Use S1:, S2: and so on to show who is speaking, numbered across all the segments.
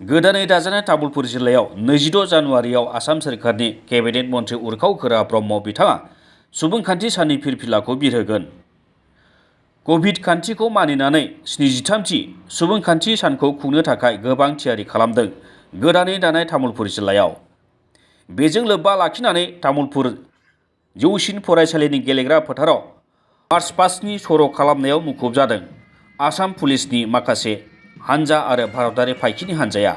S1: गोदानै दाजानाय तामुलपुर जिल्लायाव 26 जानुवारियाव आसाम सोरखारनि केबिनेट मन्थ्रि उरखाव गोरा ब्रह्म बिथाङा सुबुंखान्थि साननि फिरफिलाखौ बिरहोगोन। कभिड खान्थिखौ मानिनानै 73थि सुबुंखान्थि सानखौ खुंनो थाखाय गोबां थियारि खालामदों गोदानै दानाय तामुलपुर जिल्लायाव। बेजों लोब्बा लाखिनानै तामुलपुर जौसिन फरायसालिनि गेलेग्रा फोथाराव मार्च पास्टनि सर' खालामनायाव मुखुब जादों आसाम पुलिसनि माखासे हानजा आरो भारतारि फायखिनि हानजाया।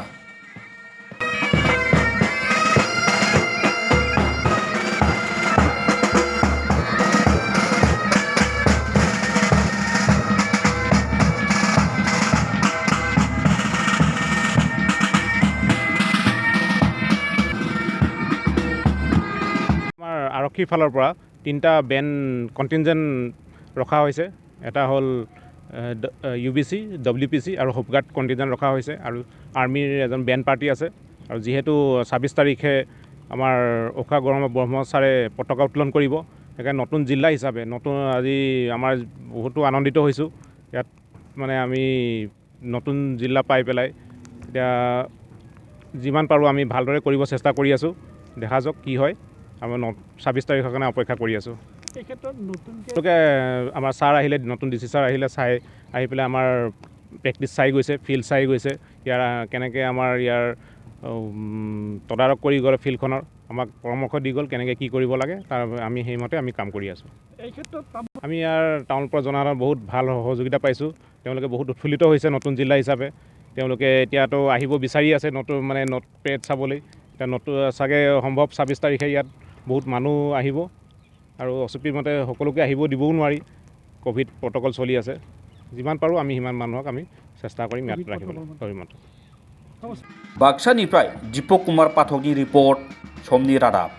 S2: আৰক্ষীৰ ফালৰ পৰা 3টা বেণ্ড কণ্টিনজেণ্ট ৰখা হৈছে। এটা হ'ল UBC, WPC আৰু হোপগাৰ্ড কণ্টিনজেণ্ট ৰখা হৈছে আৰু আৰ্মিৰ এজন বেণ্ড পাৰ্টি আছে। আৰু যিহেতু 26 তাৰিখে আমাৰ উষা ব্ৰহ্ম ছাৰে পতাকা উত্তোলন কৰিব, সেইকাৰণে নতুন জিলা হিচাপে আজি আমাৰ বহুতো আনন্দিত হৈছোঁ। ইয়াত মানে আমি নতুন জিলা পাই পেলাই এতিয়া যিমান পাৰোঁ আমি ভালদৰে কৰিব চেষ্টা কৰি আছোঁ। দেখা যাওক কি হয়। আমি 26 তাৰিখৰ কাৰণে অপেক্ষা কৰি আছোঁ।
S3: এই ক্ষেত্ৰত
S2: তেওঁলোকে আমাৰ ছাৰ আহিলে, নতুন DC ছাৰ আহিলে, আহি পেলাই আমাৰ প্ৰেক্টিচ চাই গৈছে, ফিল্ড চাই গৈছে। কেনেকৈ আমাৰ ইয়াৰ তদাৰক কৰি গ'ল ফিল্ডখনৰ, আমাক পৰামৰ্শ দি গ'ল কেনেকৈ কি কৰিব লাগে, তাৰ আমি সেইমতে আমি কাম কৰি আছোঁ।
S3: এই ক্ষেত্ৰত
S2: আমি ইয়াৰ টাউনৰ পৰা জনসাধাৰণৰ বহুত ভাল সহযোগিতা পাইছোঁ। তেওঁলোকে বহুত উৎফুল্লিত হৈছে নতুন জিলা হিচাপে। তেওঁলোকে এতিয়াতো আহিব বিচাৰি আছে নতুন পেৰেড চাবলৈ। এতিয়া চাগে সম্ভৱ 26 তাৰিখে ইয়াত বহুত মানুহ আহিব আৰু অচুক্তি মতে সকলোকে আহিব দিবও নোৱাৰি, ক'ভিড প্ৰট'কল চলি আছে। যিমান পাৰোঁ আমি সিমান মানুহক আমি চেষ্টা কৰিম ইয়াত ৰাখিবলৈ।
S1: বাক্सानिफ्राय दीपक कुमार पाठकनि रिपर्ट, समनि रादाब।